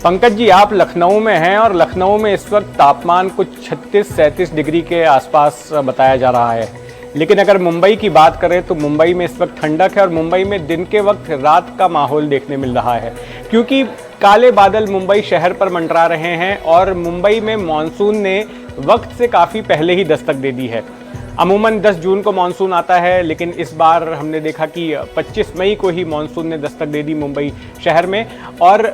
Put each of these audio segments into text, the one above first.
पंकज जी, आप लखनऊ में हैं और लखनऊ में इस वक्त तापमान कुछ 36-37 डिग्री के आसपास बताया जा रहा है। लेकिन अगर मुंबई की बात करें तो मुंबई में इस वक्त ठंडक है और मुंबई में दिन के वक्त रात का माहौल देखने मिल रहा है, क्योंकि काले बादल मुंबई शहर पर मंडरा रहे हैं और मुंबई में मानसून ने वक्त से काफ़ी पहले ही दस्तक दे दी है। अमूमन 10 जून को मानसून आता है, लेकिन इस बार हमने देखा कि 25 मई को ही मानसून ने दस्तक दे दी मुंबई शहर में। और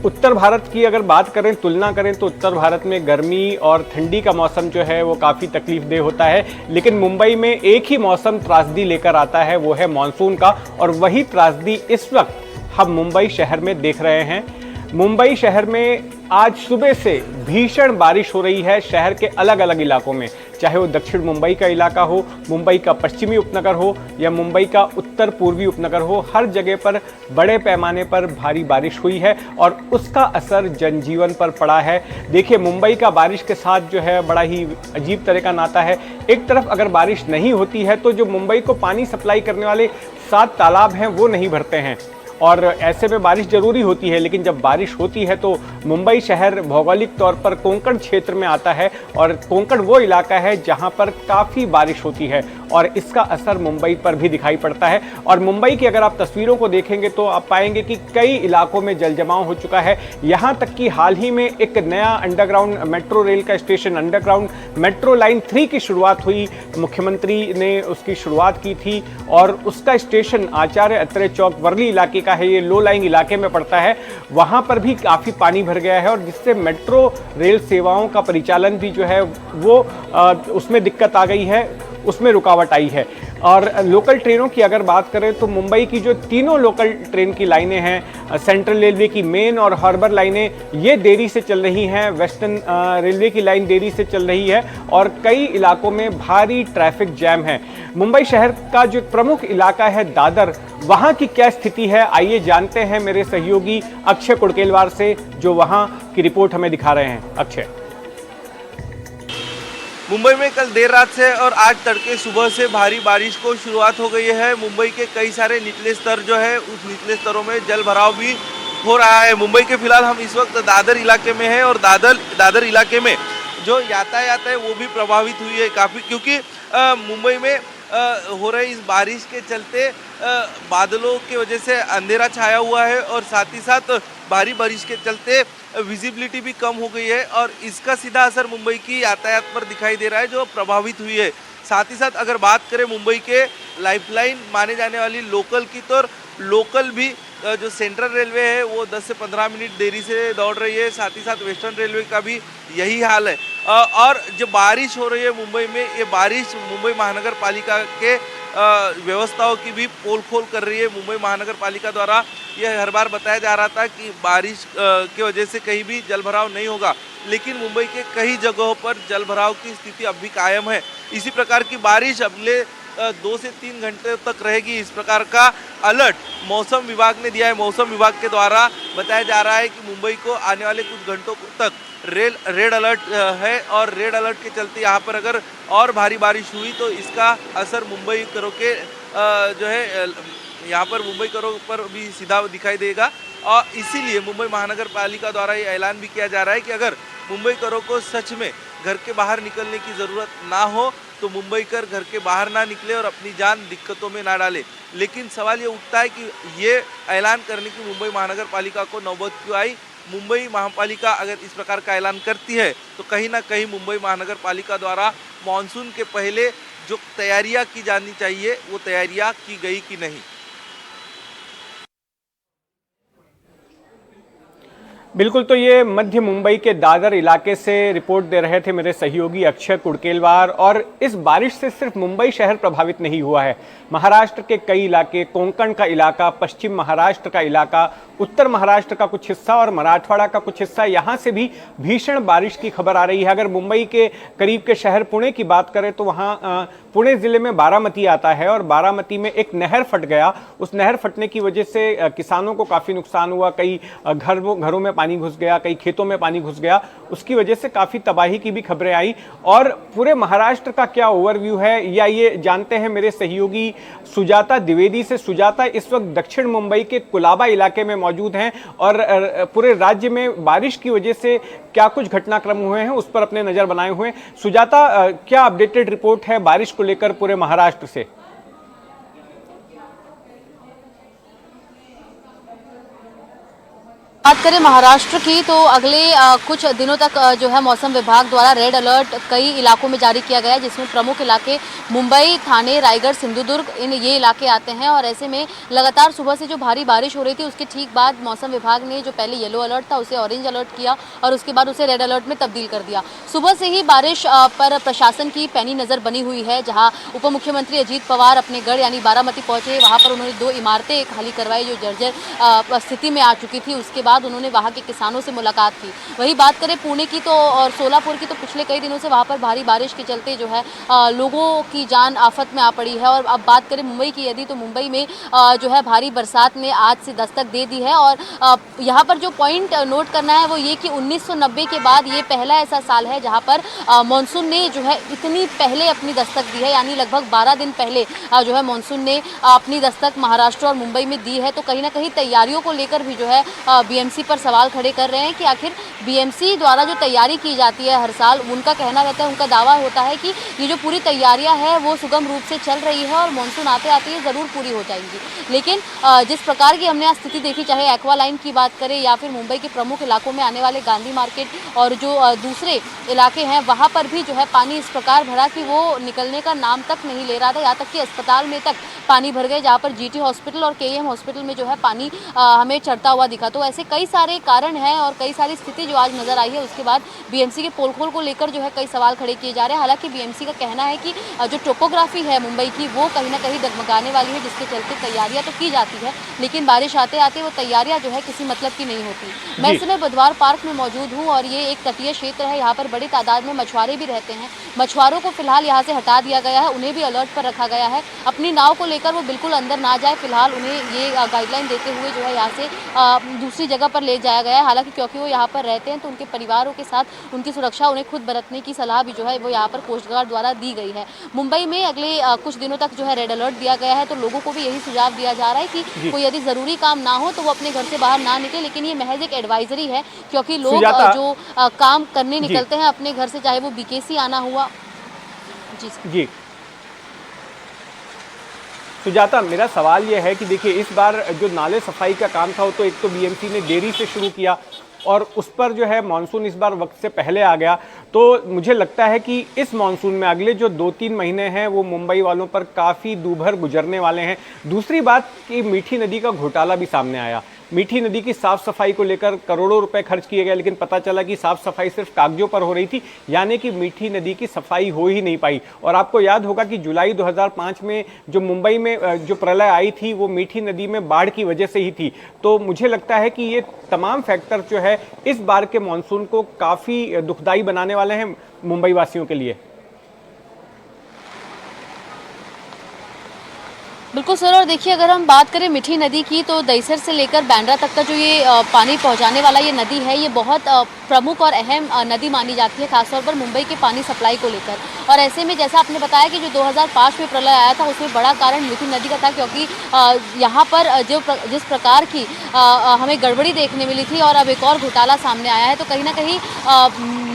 उत्तर भारत की अगर बात करें, तुलना करें तो उत्तर भारत में गर्मी और ठंडी का मौसम जो है वो काफ़ी तकलीफदेह होता है, लेकिन मुंबई में एक ही मौसम त्रासदी लेकर आता है, वो है मानसून का। और वही त्रासदी इस वक्त हम मुंबई शहर में देख रहे हैं। मुंबई शहर में आज सुबह से भीषण बारिश हो रही है शहर के अलग अलग इलाकों में, चाहे वो दक्षिण मुंबई का इलाका हो, मुंबई का पश्चिमी उपनगर हो या मुंबई का उत्तर पूर्वी उपनगर हो। हर जगह पर बड़े पैमाने पर भारी बारिश हुई है और उसका असर जनजीवन पर पड़ा है। देखिए, मुंबई का बारिश के साथ जो है बड़ा ही अजीब तरह का नाता है। एक तरफ अगर बारिश नहीं होती है तो जो मुंबई को पानी सप्लाई करने वाले 7 तालाब हैं वो नहीं भरते हैं, और ऐसे में बारिश जरूरी होती है। लेकिन जब बारिश होती है तो मुंबई शहर भौगोलिक तौर पर कोंकण क्षेत्र में आता है और कोंकण वो इलाका है जहां पर काफ़ी बारिश होती है और इसका असर मुंबई पर भी दिखाई पड़ता है। और मुंबई की अगर आप तस्वीरों को देखेंगे तो आप पाएंगे कि कई इलाकों में जलजमाव हो चुका है। यहाँ तक कि हाल ही में एक नया अंडरग्राउंड मेट्रो रेल का स्टेशन, अंडरग्राउंड मेट्रो लाइन 3 की शुरुआत हुई। मुख्यमंत्री ने उसकी शुरुआत की थी और उसका स्टेशन आचार्य अत्रे चौक वर्ली इलाके का है, ये लो लाइंग इलाके में पड़ता है। वहाँ पर भी काफ़ी पानी भर गया है और जिससे मेट्रो रेल सेवाओं का परिचालन भी जो है वो उसमें दिक्कत आ गई है, उसमें रुकावट आई है। और लोकल ट्रेनों की अगर बात करें तो मुंबई की जो तीनों लोकल ट्रेन की लाइनें हैं, सेंट्रल रेलवे की मेन और हार्बर लाइनें, ये देरी से चल रही हैं। वेस्टर्न रेलवे की लाइन देरी से चल रही है और कई इलाकों में भारी ट्रैफिक जैम है। मुंबई शहर का जो प्रमुख इलाका है दादर, वहाँ की क्या स्थिति है, आइए जानते हैं मेरे सहयोगी अक्षय कुड़केलवार से, जो वहाँ की रिपोर्ट हमें दिखा रहे हैं। अक्षय। मुंबई में कल देर रात से और आज तड़के सुबह से भारी बारिश को शुरुआत हो गई है। मुंबई के कई सारे निचले स्तर जो है उस निचले स्तरों में जल भराव भी हो रहा है। मुंबई के फिलहाल हम इस वक्त दादर इलाके में हैं और दादर इलाके में जो यातायात है वो भी प्रभावित हुई है काफ़ी, क्योंकि मुंबई में हो रही इस बारिश के चलते बादलों की वजह से अंधेरा छाया हुआ है और साथ ही साथ भारी बारिश के चलते विजिबिलिटी भी कम हो गई है और इसका सीधा असर मुंबई की यातायात पर दिखाई दे रहा है, जो प्रभावित हुई है। साथ ही साथ अगर बात करें मुंबई के लाइफलाइन माने जाने वाली लोकल की, तो लोकल भी जो सेंट्रल रेलवे है वो 10 से 15 मिनट देरी से दौड़ रही है। साथ ही साथ वेस्टर्न रेलवे का भी यही हाल है। और जो बारिश हो रही है मुंबई में, ये बारिश मुंबई महानगर पालिका के व्यवस्थाओं की भी पोल खोल कर रही है। मुंबई महानगर पालिका द्वारा यह हर बार बताया जा रहा था कि बारिश की वजह से कहीं भी जलभराव नहीं होगा, लेकिन मुंबई के कई जगहों पर जलभराव की स्थिति अब भी कायम है। इसी प्रकार की बारिश अगले 2 से 3 घंटे तक रहेगी, इस प्रकार का अलर्ट मौसम विभाग ने दिया है। मौसम विभाग के द्वारा बताया जा रहा है कि मुंबई को आने वाले कुछ घंटों तक रेड अलर्ट है और रेड अलर्ट के चलते यहाँ पर अगर और भारी बारिश हुई तो इसका असर मुंबई करों के जो है यहाँ पर मुंबई करों पर भी सीधा दिखाई देगा। और इसीलिए मुंबई महानगर पालिका द्वारा ये ऐलान भी किया जा रहा है कि अगर मुंबई करों को सच में घर के बाहर निकलने की ज़रूरत ना हो तो मुंबईकर घर के बाहर ना निकले और अपनी जान दिक्कतों में ना डाले। लेकिन सवाल ये उठता है कि ये ऐलान करने की मुंबई महानगर पालिका को नौबत क्यों आई। मुंबई महापालिका अगर इस प्रकार का ऐलान करती है तो कहीं ना कहीं मुंबई महानगर पालिका द्वारा मानसून के पहले जो तैयारियां की जानी चाहिए वो तैयारियां की गई कि नहीं। बिल्कुल, तो ये मध्य मुंबई के दादर इलाके से रिपोर्ट दे रहे थे मेरे सहयोगी अक्षय कुड़केलवार। और इस बारिश से सिर्फ मुंबई शहर प्रभावित नहीं हुआ है, महाराष्ट्र के कई इलाके, कोंकण का इलाका, पश्चिम महाराष्ट्र का इलाका, उत्तर महाराष्ट्र का कुछ हिस्सा और मराठवाड़ा का कुछ हिस्सा, यहाँ से भी भीषण बारिश की खबर आ रही है। अगर मुंबई के करीब के शहर पुणे की बात करें तो वहाँ पुणे ज़िले में बारामती आता है और बारामती में एक नहर फट गया। उस नहर फटने की वजह से किसानों को काफ़ी नुकसान हुआ, कई घरों में पानी घुस गया, कई खेतों में पानी घुस गया, उसकी वजह से काफी तबाही की भी खबरें आई। और पूरे महाराष्ट्र का क्या ओवरव्यू है, या ये जानते हैं मेरे सहयोगी सुजाता द्विवेदी से। सुजाता, इस वक्त दक्षिण मुंबई के कुलाबा इलाके में मौजूद हैं और पूरे राज्य में बारिश की वजह से क्या कुछ घटनाक्रम हुए हैं उस पर अपने नजर बनाए हुए हैं। सुजाता, क्या अपडेटेड रिपोर्ट है बारिश को लेकर पूरे महाराष्ट्र से? बात करें महाराष्ट्र की तो अगले कुछ दिनों तक जो है मौसम विभाग द्वारा रेड अलर्ट कई इलाकों में जारी किया गया है, जिसमें प्रमुख इलाके मुंबई, ठाणे, रायगढ़, सिंधुदुर्ग ये इलाके आते हैं। और ऐसे में लगातार सुबह से जो भारी बारिश हो रही थी उसके ठीक बाद मौसम विभाग ने जो पहले येलो अलर्ट था उसे ऑरेंज अलर्ट किया और उसके बाद उसे रेड अलर्ट में तब्दील कर दिया। सुबह से ही बारिश पर प्रशासन की पैनी नजर बनी हुई है। जहाँ उप मुख्यमंत्री अजीत पवार अपने गढ़ यानी बारामती पहुंचे, वहां पर उन्होंने 2 इमारतें खाली करवाई जो जर्जर स्थिति में आ चुकी थी। उसके बाद उन्होंने वहां के किसानों से मुलाकात की। वही बात करें पुणे की तो और सोलापुर की, तो पिछले कई दिनों से वहां पर भारी बारिश के चलते जो है लोगों की जान आफत में आ पड़ी है। और अब बात करें मुंबई की यदि, तो मुंबई में जो है भारी बरसात ने आज से दस्तक दे दी है। और यहाँ पर जो पॉइंट नोट करना है वो ये कि 1990 के बाद ये पहला ऐसा साल है जहाँ पर मानसून ने जो है इतनी पहले अपनी दस्तक दी है, यानी लगभग 12 दिन पहले जो है मानसून ने अपनी दस्तक महाराष्ट्र और मुंबई में दी है। तो कहीं ना कहीं तैयारियों को लेकर भी जो है बीएमसी पर सवाल खड़े कर रहे हैं कि आखिर बीएमसी द्वारा जो तैयारी की जाती है हर साल, उनका कहना रहता है, उनका दावा होता है कि ये जो पूरी तैयारियां हैं वो सुगम रूप से चल रही है और मानसून आते आते ये ज़रूर पूरी हो जाएंगी। लेकिन जिस प्रकार की हमने आज स्थिति देखी, चाहे एक्वा लाइन की बात करें या फिर मुंबई के प्रमुख इलाकों में आने वाले गांधी मार्केट और जो दूसरे इलाके हैं वहाँ पर भी जो है पानी इस प्रकार भरा कि वो निकलने का नाम तक नहीं ले रहा था। यहाँ तक कि अस्पताल में तक पानी भर गए, जहाँ पर जीटी हॉस्पिटल और केईएम हॉस्पिटल में जो है पानी हमें चढ़ता हुआ दिखा। तो ऐसे कई सारे कारण हैं और कई सारी स्थिति जो आज नजर आई है। उसके बाद बीएमसी के पोल खोल को लेकर जो है कई सवाल खड़े किए जा रहे हैं। हालांकि बीएमसी का कहना है कि जो टोपोग्राफी है मुंबई की वो कहीं ना कहीं डगमगाने वाली है, जिसके चलते तैयारियां तो की जाती है लेकिन बारिश आते आते वो तैयारियां जो है किसी मतलब की नहीं होती। मैं इस समय बुधवार पार्क में मौजूद हूँ और ये एक तटीय क्षेत्र है। यहाँ पर बड़ी तादाद में मछुआरे भी रहते हैं। मछुआरों को फिलहाल यहाँ से हटा दिया गया है, उन्हें भी अलर्ट पर रखा गया है। अपनी नाव को लेकर वो बिल्कुल अंदर ना जाए, फिलहाल उन्हें ये गाइडलाइन देते हुए जो है यहाँ से दूसरी जगह पर ले जाया गया है। हालांकि क्योंकि वो यहाँ पर रहते हैं तो उनके परिवारों के साथ उनकी सुरक्षा उन्हें खुद बरतने की सलाह भी जो है वो यहाँ पर कोस्ट गार्ड द्वारा दी गई है। मुंबई में अगले कुछ दिनों तक जो है रेड अलर्ट दिया गया है, तो लोगों को भी यही सुझाव दिया जा रहा है कि कोई यदि ज़रूरी काम ना हो तो वो अपने घर से बाहर ना निकले। लेकिन ये महज एक एडवाइजरी है, क्योंकि लोग जो काम करने निकलते हैं अपने घर से, चाहे वो बीकेसी आना हुआ। जी सुजाता, मेरा सवाल यह है कि देखिए इस बार जो नाले सफाई का काम था वो तो एक तो बीएमसी ने देरी से शुरू किया और उस पर जो है मानसून इस बार वक्त से पहले आ गया। तो मुझे लगता है कि इस मानसून में अगले जो 2-3 महीने हैं वो मुंबई वालों पर काफ़ी दूभर गुजरने वाले हैं। दूसरी बात कि मीठी नदी का घोटाला भी सामने आया। मीठी नदी की साफ सफाई को लेकर करोड़ों रुपए खर्च किए गए, लेकिन पता चला कि साफ सफाई सिर्फ कागजों पर हो रही थी, यानी कि मीठी नदी की सफाई हो ही नहीं पाई। और आपको याद होगा कि जुलाई 2005 में जो मुंबई में जो प्रलय आई थी वो मीठी नदी में बाढ़ की वजह से ही थी। तो मुझे लगता है कि ये तमाम फैक्टर जो है इस बार के मानसून को काफ़ी दुखदाई बनाने वाले हैं मुंबई वासियों के लिए। बिल्कुल सर। और देखिए अगर हम बात करें मीठी नदी की, तो दहीसर से लेकर बांद्रा तक का जो ये पानी पहुंचाने वाला ये नदी है, ये बहुत प्रमुख और अहम नदी मानी जाती है, खासतौर पर मुंबई के पानी सप्लाई को लेकर। और ऐसे में जैसा आपने बताया कि जो 2005 में प्रलय आया था उसमें बड़ा कारण मीठी नदी का था, क्योंकि यहाँ पर जिस प्रकार की हमें गड़बड़ी देखने मिली थी और अब एक और घोटाला सामने आया है, तो कहीं ना कहीं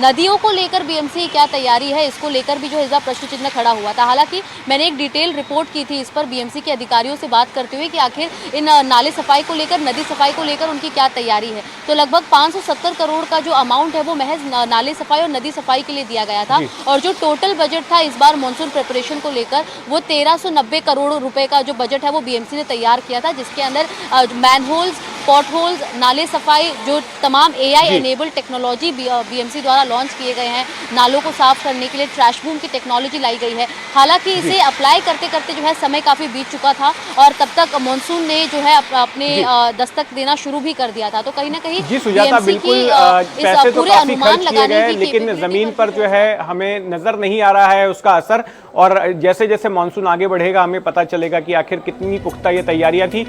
नदियों को लेकर बीएमसी की क्या तैयारी है, इसको लेकर भी जो है प्रश्न चिन्ह खड़ा हुआ था। हालांकि मैंने एक डिटेल रिपोर्ट की थी इस पर बीएमसी के अधिकारियों से बात करते हुए कि आखिर इन नाले सफाई को लेकर, नदी सफाई को लेकर उनकी क्या तैयारी है। तो लगभग 570 करोड़ का जो अमाउंट है वो महज नाले सफाई और नदी सफाई के लिए दिया गया था। और जो टोटल बजट था इस बार मानसून प्रिपरेशन को लेकर वो 1390 करोड़ रुपए का जो बजट है वो बीएमसी ने तैयार किया था, जिसके अंदर मैनहोल्स, पॉटहोल्स, नाले सफाई, जो तमाम एआई एनेबल्ड टेक्नोलॉजी बीएमसी द्वारा लॉन्च किए गए हैं, नालों को साफ करने के लिए ट्रैश बूम की टेक्नोलॉजी लाई गई है। हालांकि इसे अप्लाई करते करते जो है समय काफी बीत चुका था और तब तक मानसून ने जो है अपने दस्तक देना शुरू भी कर दिया था। तो कहीं ना कहीं जी सुजाता, बिल्कुल पैसे तो काफी खर्च किए गए, लेकिन जमीन पर जो है हमें नजर नहीं आ रहा है उसका असर। और जैसे जैसे मानसून आगे बढ़ेगा हमें पता चलेगा कि आखिर कितनी पुख्ता ये तैयारियां थी।